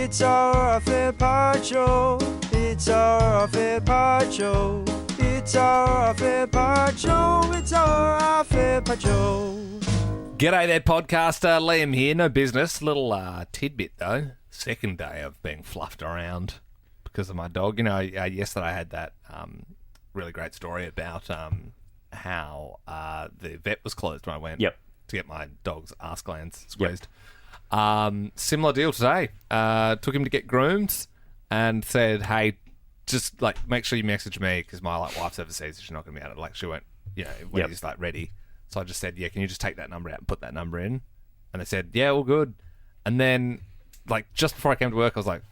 It's our fair pacho. It's our fair pacho. It's our fair pacho. It's our fair pacho. G'day there, podcaster. Liam here. No business. Little tidbit, though. Second day of being fluffed around because of my dog. You know, yesterday I had that really great story about how the vet was closed when I went to get my dog's arse glands squeezed. Similar deal today. Took him to get groomed and said, hey, just like make sure you message me because my wife's overseas. She's not going to be able to, like, she won't, you know, when he's like ready. So I just said, yeah, can you just take that number out and put that number in? And they said, yeah, all good. And then, like, just before I came to work, I was like,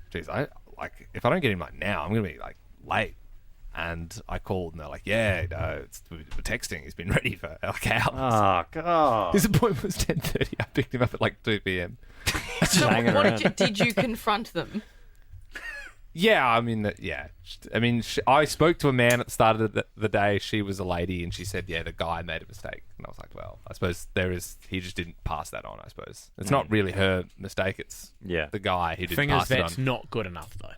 geez, if I don't get him like now, I'm going to be like late. And I called and they're like, yeah, no, we're texting. He's been ready for like hours. Oh, God. His appointment was 10:30. I picked him up at like 2 p.m. So what did you confront them? Yeah, I mean, I spoke to a man at the start of the day. She was a lady, and she said, yeah, the guy made a mistake. And I was like, well, I suppose he just didn't pass that on, I suppose. It's not really her mistake. It's the guy who didn't pass it on. That's not good enough, though.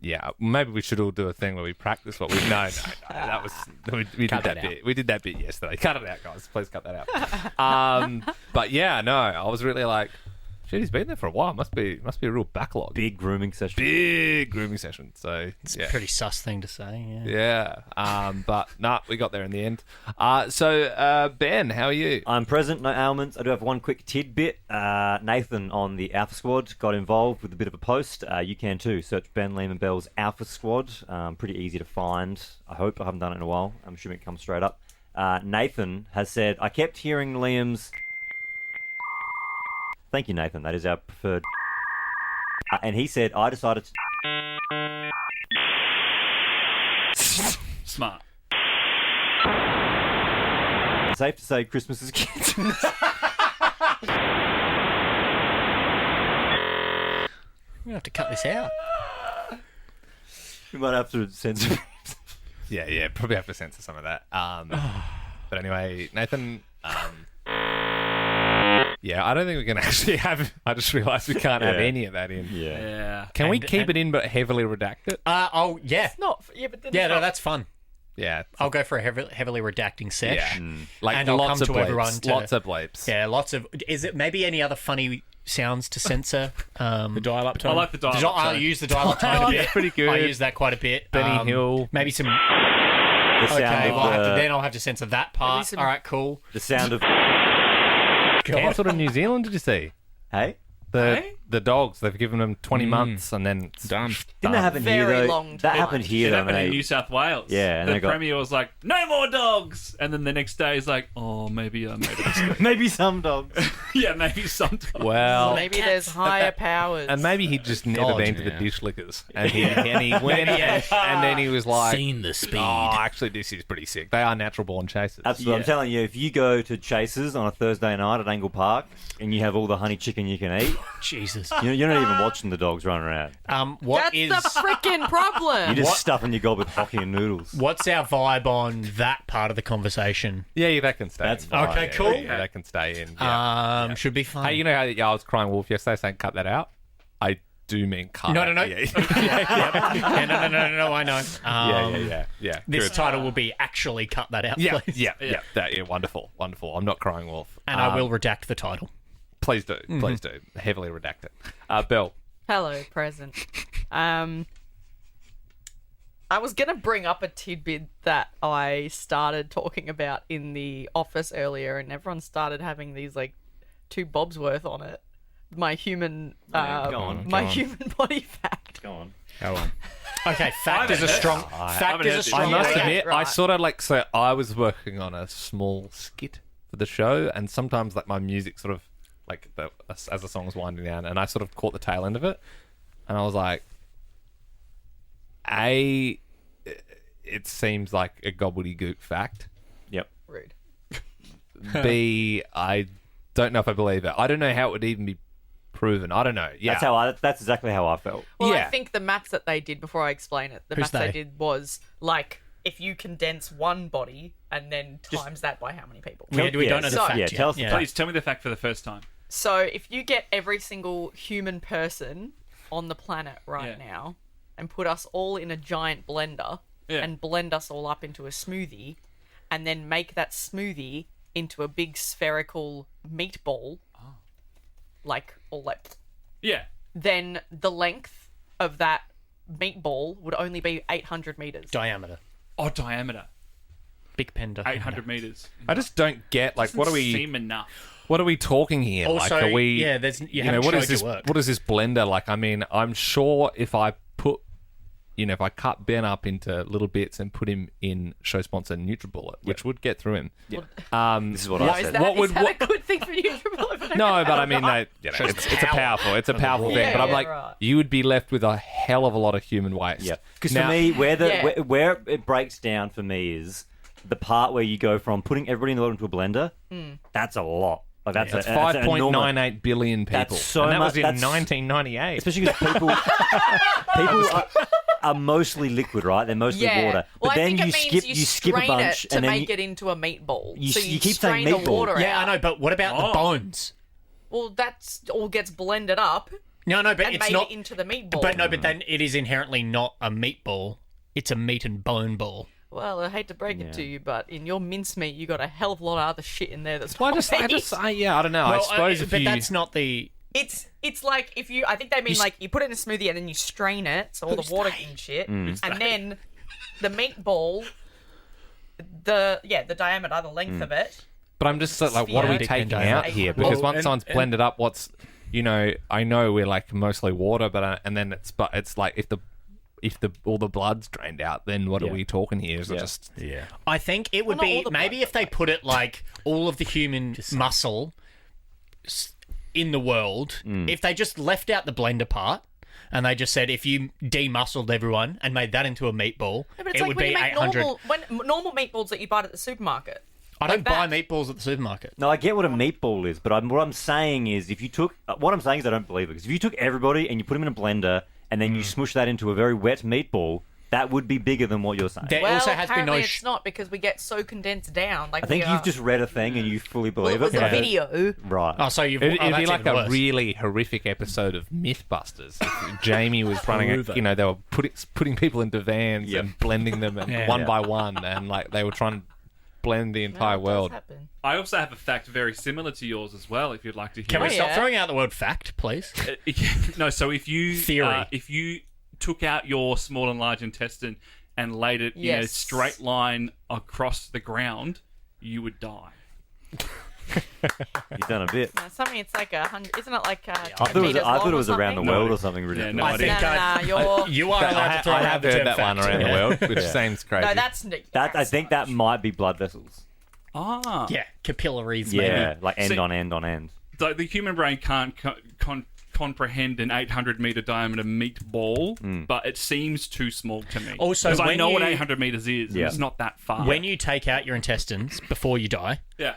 Yeah, maybe we should all do a thing where we practice what we... No, that was... We did that bit. We did that bit yesterday. Cut it out, guys. Please cut that out. But yeah, no, I was really like... Shit, he's been there for a while. Must be a real backlog. Big grooming session. So it's a pretty sus thing to say. Yeah. But nah, we got there in the end. So Ben, how are you? I'm present. No ailments. I do have one quick tidbit. Nathan on the Alpha Squad got involved with a bit of a post. You can too. Search Ben Lehman Bell's Alpha Squad. Pretty easy to find. I hope. I haven't done it in a while. I'm assuming it comes straight up. Nathan has said, I kept hearing Liam's... Thank you, Nathan. That is our preferred... and he said, I decided to... Smart. Safe to say Christmas is canceled. We have to cut this out. We might have to censor it. Yeah, probably have to censor some of that. But anyway, Nathan... yeah, I don't think we can actually have... I just realised we can't have any of that in. Yeah. Can we keep it in but heavily redact it? Oh, yeah. It's not... Yeah, but then Yeah, no, that's fun. Yeah. I'll go for a heavily redacting sesh. Yeah. Like and I'll lots come of to bleeps. everyone to... Lots of bleeps. Yeah, lots of... Is it maybe any other funny sounds to censor? The dial-up tone. I like the dial-up tone. I'll use the dial-up tone a bit. That's pretty good. I use that quite a bit. Benny Hill. Maybe some... The sound Okay, of then I'll have to censor that part. All right, cool. The sound of... Cancelled in New Zealand, did you see? Hey? The dogs, they've given them 20 months and then it's Done. Didn't that happen here, Very though? long That time. happened here, It though, happened in mate. New South Wales. Yeah, and the they got- Premier was like, no more dogs! And then the next day he's like, oh, maybe I made a mistake. Maybe some dogs. Yeah, maybe some dogs. Well, Maybe there's higher powers. and maybe he'd just never God, been to the yeah. dish lickers. And he went and then he was like, Seen the speed. oh, actually this is pretty sick. They are natural born chasers. Absolutely. I'm telling you, if you go to Chase's on a Thursday night at Angle Park and you have all the honey chicken you can eat, Jesus. you're not even watching the dogs run around. What That's is... the freaking problem. You're just stuffing your gob with hockey and noodles. What's our vibe on that part of the conversation? Yeah, that can stay. That's in. fine. Okay, Yeah, cool. Yeah, that can stay in. Yeah. Should be fun. Hey, you know how I was crying wolf yesterday saying cut that out? I do mean cut. No. Yeah, Yeah, no, I know. yeah. This Good. title will be actually cut that out, Yeah, please. yeah. Wonderful. I'm not crying wolf. And I will redact the title. Please do. Please do. Heavily redact it. Belle. Hello, present. I was going to bring up a tidbit that I started talking about in the office earlier, and everyone started having these, like, 2 bobs worth on it. My human... human body fact. Go on. How long? Okay, fact is a strong... Fact is a I strong... must Yeah, admit, I right. sort of like... So I was working on a small skit for the show, and sometimes like my music sort of... Like, as the song was winding down, and I sort of caught the tail end of it, and I was like... A... It seems like a gobbledygook fact. Yep. Rude. B, I don't know if I believe it. I don't know how it would even be proven. I don't know. Yeah. That's exactly how I felt. Well, Yeah. I think the maths that they did, before I explain it, the Who's maths they they? did was, like, if you condense one body and then times that by how many people. We don't know the So- fact Yeah, yet. tell us the fact. Please tell me the fact for the first time. So if you get every single human person on the planet right Yeah. now and put us all in a giant blender Yeah. and blend us all up into a smoothie and then make that smoothie into a big spherical meatball, Yeah. then the length of that meatball would only be 800 meters. Diameter. Oh, diameter. Big pen diameter. 800 meters. I just don't get like what are we Seem enough. what are we talking here? Also, like are we yeah, there's you haven't what is showed this your work. what is this blender like? I mean, I'm sure if I put if I cut Ben up into little bits and put him in show sponsor NutriBullet, which would get through him. This is what No, I is said. that, What would- is that what- a good thing for you? No, but I mean, it's a powerful thing. Yeah, but I'm yeah, like, right. you would be left with a hell of a lot of human waste. Yeah, because Now- for me, Yeah. where it breaks down for me is the part where you go from putting everybody in the world into a blender. That's a lot. Like that's That's an enormous- 5.98 billion people. That's so and that was much- in that's- 1998. Especially because people are mostly liquid, right? They're mostly Yeah. water. Well, But then I think you it means skip you skip a strain bunch it to and then make you, it into a meatball. you- so you keep saying strain the meatball. water Yeah, out. I know, but what about the bones? Well, that's all gets blended up No, but and it's made not. it into the meatball. But then it is inherently not a meatball. It's a meat and bone ball. Well, I hate to break it to you, but in your mincemeat, you got a hell of a lot of other shit in there that's Well, not meat. I don't know. I suppose if but you... that's not the. It's like if you, I think they mean like you put it in a smoothie and then you strain it, so all the water and shit, and then the meatball, the diameter, the length of it. But I'm just like, what are we Sphere. taking Big out diameter. here? Well, Because once someone's blended up, what's I know we're like mostly water, but and then it's like if the all the blood's drained out, then what are we talking here? Is it just I think it would Well, not all be the maybe blood, if they put it like all of the human muscle in the world. If they just left out the blender part. And they just said if you demuscled everyone and made that into a meatball, Yeah, but it's it like would when be you make 800. normal meatballs that you buy at the supermarket. I don't like buy that. meatballs at the supermarket. No, I get what a meatball is, but what I'm saying is if you took... What I'm saying is I don't believe it. Because if you took everybody and you put them in a blender and then you smush that into a very wet meatball, that would be bigger than what you're saying. There Well, also has been apparently no... it's not because we get so condensed down. Like I think we you've are. just read a thing and you fully Well, believe it was it. a video. Right. Oh, so you've... It'd oh, be that's like even a worse. really horrific episode of Mythbusters. If Jamie was running, they were putting people into vans and blending them one by one, and like they were trying to blend the entire That does world. happen. I also have a fact very similar to yours as well, if you'd like to hear Can we it. stop yeah. throwing out the word fact, please? No, so if you Theory. if you took out your small and large intestine and laid it in a Yes. straight line across the ground, you would die. You've done a bit. No, something it's like 100. Isn't it like? I thought it was around the world or something ridiculous. no I idea. think you're. you are allowed to throw I out have the heard term that fact. one around the world, which seems crazy. No, that's I think that might be blood vessels. Ah. Yeah, capillaries, Yeah, maybe. like end See- on end on end. So the human brain can't comprehend an 800-meter diameter meatball, but it seems too small to me. Also, because I when know what you- 800 meters is, Yeah. and it's not that far. When you take out your intestines before you die, yeah,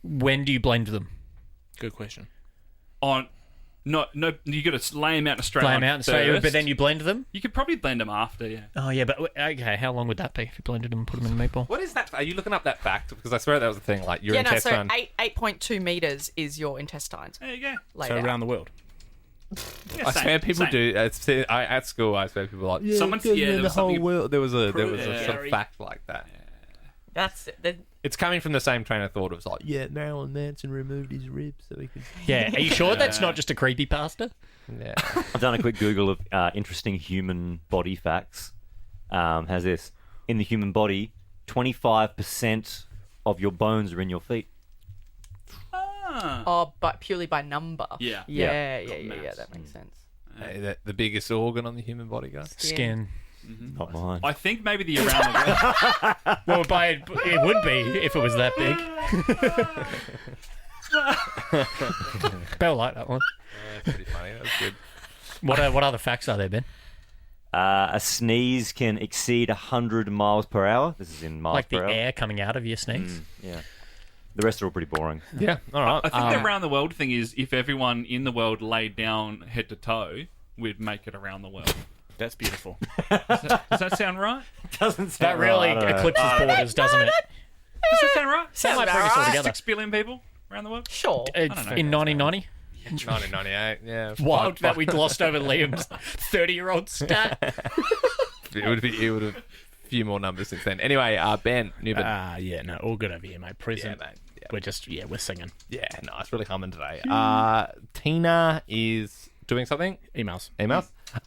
when do you blend them? Good question. on no, you got to lay them out in a straight Lay line them out, and so, first. but then you blend them? You could probably blend them after, yeah. Oh, yeah, but okay, how long would that be if you blended them and put them in a meatball? What is that? Are you looking up that fact? Because I swear that was the thing. Like your Yeah, no. So intestine. 8.2 meters is your intestines. There you go. Laid So out. around the world. Yeah, I same, swear people same. do. At school, I swear people are like, yeah, Someone- yeah, there the was whole something- world. There was a Yeah. sort of fact like that. That's it. It's coming from the same train of thought. It was like, yeah, Marilyn Manson removed his ribs so he could. Yeah, are you sure that's not just a creepypasta? Yeah. I've done a quick Google of interesting human body facts. Has this in the human body? 25% of your bones are in your feet. Ah. Oh, but purely by number. Yeah. Yeah. Got Yeah. mass. That makes sense. Hey, the biggest organ on the human body, guys. Skin. Not mine. I think maybe the around the world. Well, it would be if it was that big. Bell liked that one. That's pretty funny. That was good. What other facts are there, Ben? A sneeze can exceed 100 miles per hour. This is in miles Like the per hour. air coming out of your sneeze? Yeah. The rest are all pretty boring. Yeah. All right. I think the around the world thing is if everyone in the world laid down head to toe, we'd make it around the world. That's beautiful. Does that sound right? Doesn't That really eclipses borders, doesn't it? Does that sound right? That might bring us all alright. together. 6 billion people around the world? Sure. don't know. In 1990? 1998. Yeah. Wild that we glossed over Liam's 30-year-old stat. It would have a few more numbers since then. Anyway, Ben Newman. Yeah, no, all good over here, mate. Present. Yeah, mate. Yeah. We're singing. Yeah, nice. Really humming today. Tina is doing something. Emails.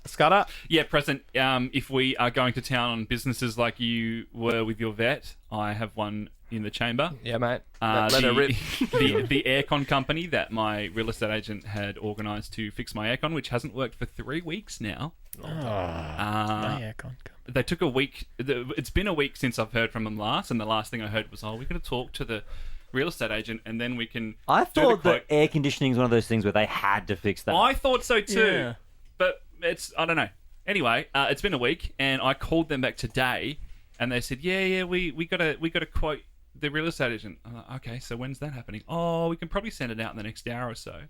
Scudder. Yeah, present. If we are going to town on businesses like you were with your vet, I have one in the chamber. Yeah, mate. Let her rip. the aircon company that my real estate agent had organised to fix my aircon, which hasn't worked for 3 weeks now. They took a week. It's been a week since I've heard from them last, and the last thing I heard was, we're going to talk to the real estate agent, and then we can. I do the thought quote. that air conditioning is one of those things where they had to fix that. I thought so too, Yeah. but I don't know. Anyway, it's been a week, and I called them back today, and they said, yeah, we gotta quote the real estate agent. I'm like, okay, so when's that happening? Oh, we can probably send it out in the next hour or so.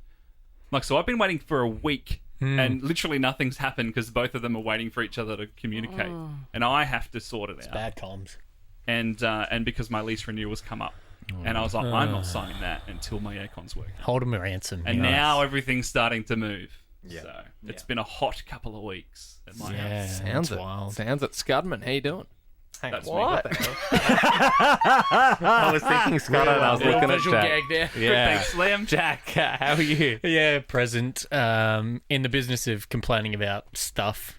So I've been waiting for a week, and literally nothing's happened because both of them are waiting for each other to communicate, and I have to sort it out. Bad comms. And because my lease renewal's come up, and I was like, I'm not signing that until my aircon's working. Hold him ransom. And Nice. now everything's starting to move. Yeah. So it's been a hot couple of weeks at my house. Sounds that's it. wild. Sounds it. Scudman, how you doing? Hang That's on. me. What? the hell? I was thinking Scudder, and I was looking at visual Jack. gag there. Yeah. Thanks, Liam. Jack, how are you? Yeah, present. In the business of complaining about stuff.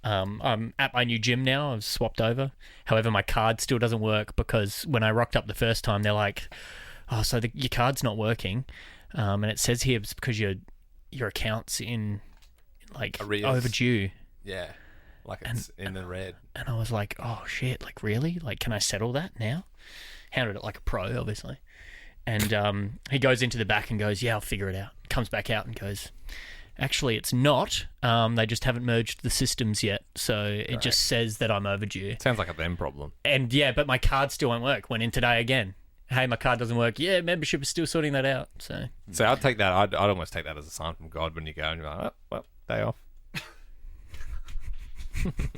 I'm at my new gym now. I've swapped over. However, my card still doesn't work because when I rocked up the first time, they're like, "Oh, so your card's not working," and it says here it's because your account's in like Arrears. overdue. Yeah. Like it's in the red. And I was like, "Oh shit! Like really? Like can I settle that now?" Handled it like a pro, obviously. And he goes into the back and goes, "Yeah, I'll figure it out." Comes back out and goes, "Actually, it's not. They just haven't merged the systems yet, so it just says that I'm overdue." Sounds like a them problem. And yeah, but my card still won't work. Went in today again. Hey, my card doesn't work. Yeah, membership is still sorting that out. So I'd take that. I'd almost take that as a sign from God when you go and you're like, oh, well, day off.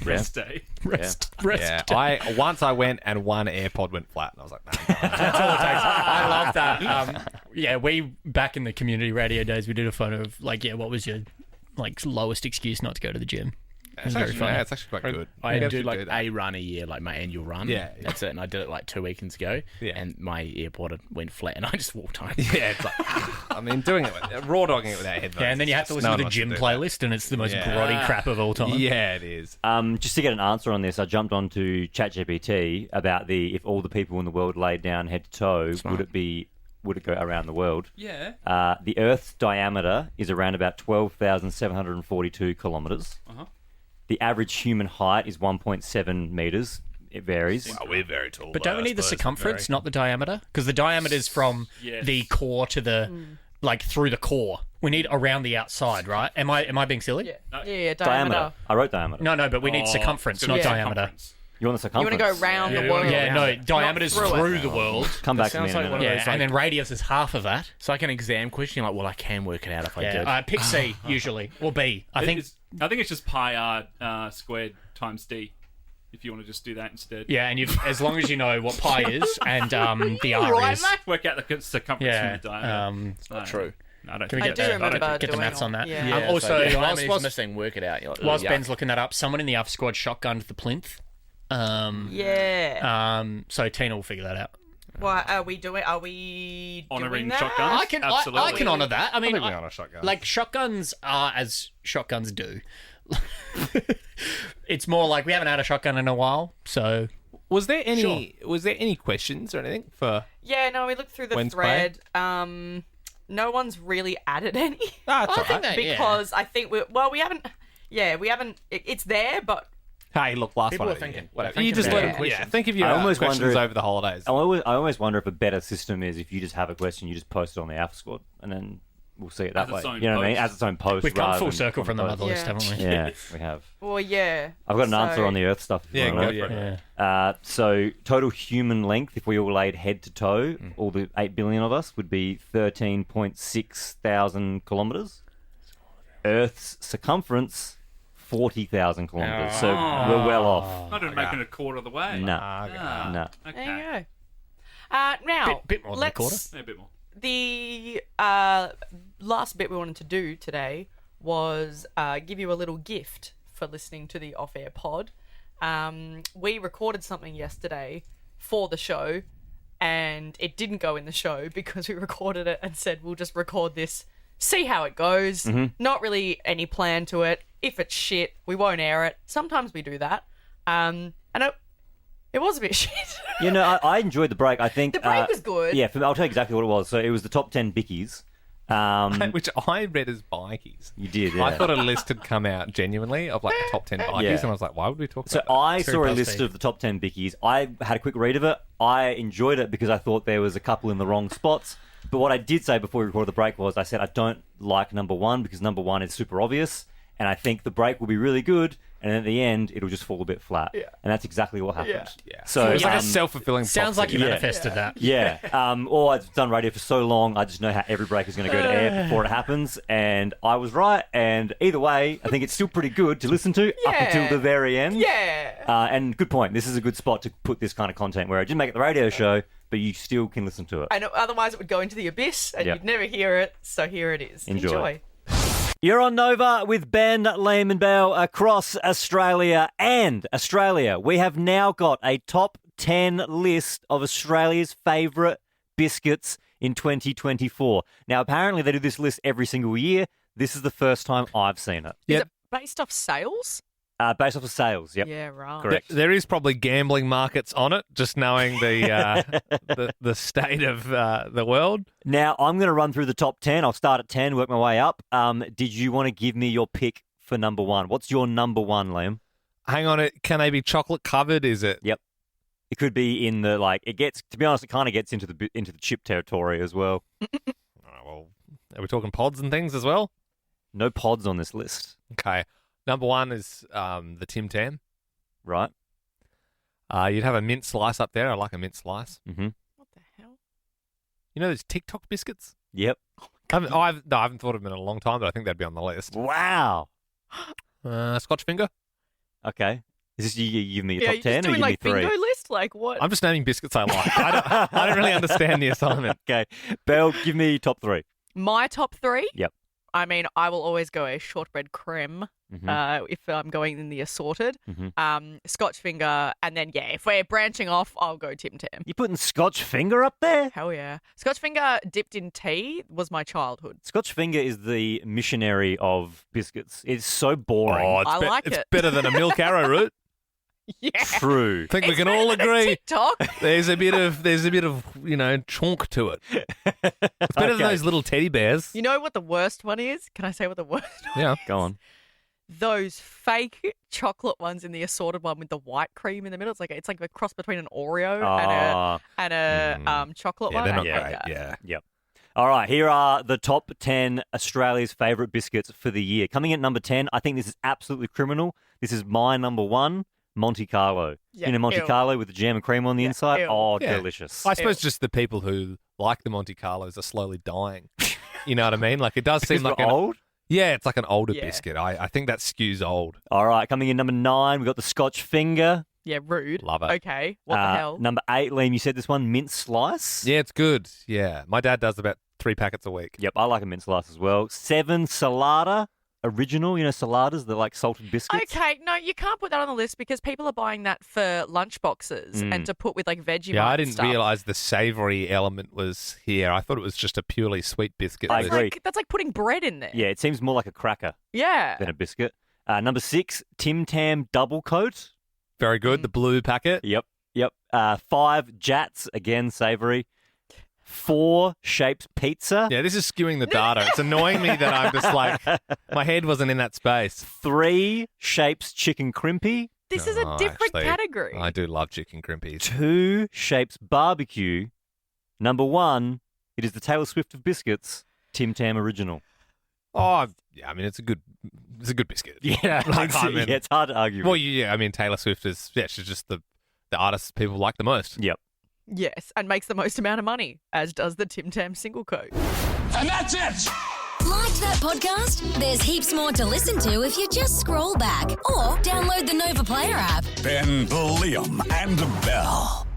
Rest day. rest. Yeah. Once I went and one AirPod went flat, and I was like, nah. That's all it takes. I love that. Yeah, we back in the community radio days, we did a photo of like, what was your like lowest excuse not to go to the gym? It's very actually, funny. yeah, it's actually quite good. I You do actually like that. a run a year, like my annual run. Yeah. That's it. And I did it like 2 weekends ago. Yeah. And my AirPod went flat and I just walked home. Yeah, it's like, I mean, doing it, raw dogging it without headphones. Yeah, and then you have to listen to the gym playlist, and it's the most grotty crap of all time. Yeah, it is. Just to get an answer on this, I jumped onto ChatGPT about if all the people in the world laid down head to toe, would it go around the world? Yeah. The Earth's diameter is around about 12,742 kilometres. Uh-huh. The average human height is 1.7 metres. It varies. Well, we're very tall. But don't we need the circumference, not the diameter? Because the diameter is from Yes. the core to the, like through the core. We need around the outside, right? Am I being silly? Yeah, Diameter. diameter. I wrote diameter. No, but we need Oh, circumference, it's gonna not be diameter. circumference. You want the You circumference? want to go round the world. Yeah, no, diameter's through it. through the world. Come back to That me in sounds a like minute. one of Yeah, those, and then radius is half of that. It's like an exam question. You're like, well, I can work it out if I did. Yeah, pick C usually or B. I think. I think it's just pi r squared times d. If you want to just do that instead. Yeah, and as long as you know what pi is and the R Right, is. mate? Work out the circumference Yeah. from the diameter. Not true. No, I don't Can we think get I do that? remember Get the doing maths on that. Yeah. Yeah, Also, so the whilst- diameter's missing, work it out. You're like, Whilst yuck. Ben's looking that up, someone in the Alpha Squad shotgunned the plinth. Yeah. So Tina will figure that out. What are we doing? Are we Honouring doing that? shotguns? I can Absolutely. honour that. I mean, think we honour shotguns. like shotguns are as shotguns do. It's more like we haven't had a shotgun in a while, so Was there any questions or anything for? Yeah, no, we looked through the When's thread. No one's really added any That's I all think right. that- yeah. because I think we haven't. Yeah, we haven't. It's there, but Hey, look, last People one. are thinking. Whatever. They're You just thinking let about them. Yeah, think of your I almost questions wonder if- over the holidays. I almost wonder if a better system is if you just have a question, you just post it on the Alpha Squad, and then we'll see it that As way. its own You know what I mean? post. As its own post. we've come rather full than circle on from the post. mother list, Yeah. haven't we? Yeah, we have. well, yeah. I've got an answer So- on the Earth stuff. If you Yeah, want go to know. for it. Yeah. So total human length, if we all laid head to toe, all the 8 billion of us, would be 13.6 thousand kilometres. Earth's circumference, 40,000 kilometres. So we're well off. I didn't make it a quarter of the way. No, Ah, no. Okay. There you go. Now, Bit more than a quarter. let's Yeah, a bit more. the last bit we wanted to do today was give you a little gift for listening to the off-air pod. We recorded something yesterday for the show, and it didn't go in the show because we recorded it and said we'll just record this, see how it goes. Not really any plan to it. If it's shit, we won't air it. Sometimes we do that. And it was a bit shit. You know, I enjoyed the break. I think The break was good. Yeah, I'll tell you exactly what it was. So it was the top 10 bickies. Which I read as bikies. You did, yeah. I thought a list had come out genuinely of like the top 10 bikies, Yeah. and I was like, why would we talk So about that? I Very saw a BuzzFeed. list of the top 10 bickies. I had a quick read of it. I enjoyed it because I thought there was a couple in the wrong spots. But what I did say before we recorded the break was I said I don't like number one because number one is super obvious, and I think the break will be really good, and at the end it'll just fall a bit flat. Yeah. And that's exactly what happened. Yeah. So It's like a self-fulfilling Sounds like you prophecy. manifested that. yeah. Or I've done radio for so long, I just know how every break is going to go to air before it happens, and I was right. And either way, I think it's still pretty good to listen to up Yeah. until the very end. Yeah. And good point. This is a good spot to put this kind of content where I didn't make it the radio show, but you still can listen to it. And otherwise it would go into the abyss and Yep. you'd never hear it. So here it is. Enjoy. You're on Nova with Ben, Liam and Bell across Australia and Australia. We have now got a top 10 list of Australia's favourite biscuits in 2024. Now, apparently they do this list every single year. This is the first time I've seen it. Is Yep. it based off sales? Based off of sales, yep. Yeah, right. Correct. There is probably gambling markets on it, just knowing the state of the world. Now, I'm going to run through the top 10. I'll start at 10, work my way up. Did you want to give me your pick for number one? What's your number one, Liam? Hang on, can they be chocolate covered? Is it? Yep. It could be in the, like, it gets, to be honest, it kind of gets into the chip territory as well. Oh, well, are we talking pods and things as well? No pods on this list, Okay. Number one is the Tim Tam. right? You'd have a mint slice up there. I like a mint slice. Mm-hmm. What the hell? You know those TikTok biscuits? Yep. I haven't thought of them in a long time, but I think they'd be on the list. Wow. Scotch finger. Okay. Is this you give me your Yeah, top you're 10 just or you doing give like me three? bingo list? Like what? I'm just naming biscuits I like. I don't really understand the assignment. Okay. Belle, give me top three. My top three? Yep. I mean, I will always go a shortbread creme if I'm going in the assorted. Scotch finger, and then, yeah, if we're branching off, I'll go Tim Tam. You putting Scotch finger up there? Hell yeah. Scotch finger dipped in tea was my childhood. Scotch finger is the missionary of biscuits. It's so boring. Oh, I like it's it. better than a milk arrowroot. Yeah. True. I think we It's can better all than agree. TikTok. There's a bit of chonk to it. It's better than Okay. those little teddy bears. You know what the worst one is? Can I say what the worst one Yeah. Go on. Those fake chocolate ones in the assorted one with the white cream in the middle. It's like a cross between an Oreo and a chocolate Yeah, one. they're I not hate great. that. Yeah. Yep. All right, here are the top 10 Australia's favourite biscuits for the year. Coming at number 10, I think this is absolutely criminal. This is my number one, Monte Carlo. Yeah, You know, Monte ew. Carlo with the jam and cream on the inside? ew. Oh, Yeah. delicious. I suppose just the people who like the Monte Carlos are slowly dying. You know what I mean? Like it does seem Because like we're old. Yeah, it's like an older Yeah. biscuit. I think that skews old. All right, coming in number 9, we've got the Scotch finger. Yeah, rude. Love it. Okay, what the hell? Number 8, Liam, you said this one, mint slice. Yeah, it's good. Yeah, my dad does about 3 packets a week. Yep, I like a mint slice as well. 7, Salada. Original, you know, saladas, they're like salted biscuits. Okay, no, you can't put that on the list because people are buying that for lunch boxes and to put with like Vegemite. Yeah, I and didn't stuff. realize the savoury element was here. I thought it was just a purely sweet biscuit. I with- agree. That's like putting bread in there. Yeah, it seems more like a cracker Yeah. than a biscuit. Number 6, Tim Tam double coat. Very good. The blue packet. Yep. 5, Jats, again, savoury. 4, Shapes Pizza. Yeah, this is skewing the data. It's annoying me that I'm just like, my head wasn't in that space. 3, Shapes Chicken Crimpy. This is a No, different actually, category. I do love chicken crimpies. 2, Shapes Barbecue. Number 1, it is the Taylor Swift of biscuits, Tim Tam Original. Oh, yeah, I mean, it's a good biscuit. Yeah, Like, I mean- it's hard to argue. Well, with. yeah, I mean, Taylor Swift is, she's just the artist people like the most. Yep. Yes, and makes the most amount of money, as does the Tim Tam single coat. And that's it! Like that podcast? There's heaps more to listen to if you just scroll back or download the Nova Player app. Ben, Liam, and Bell.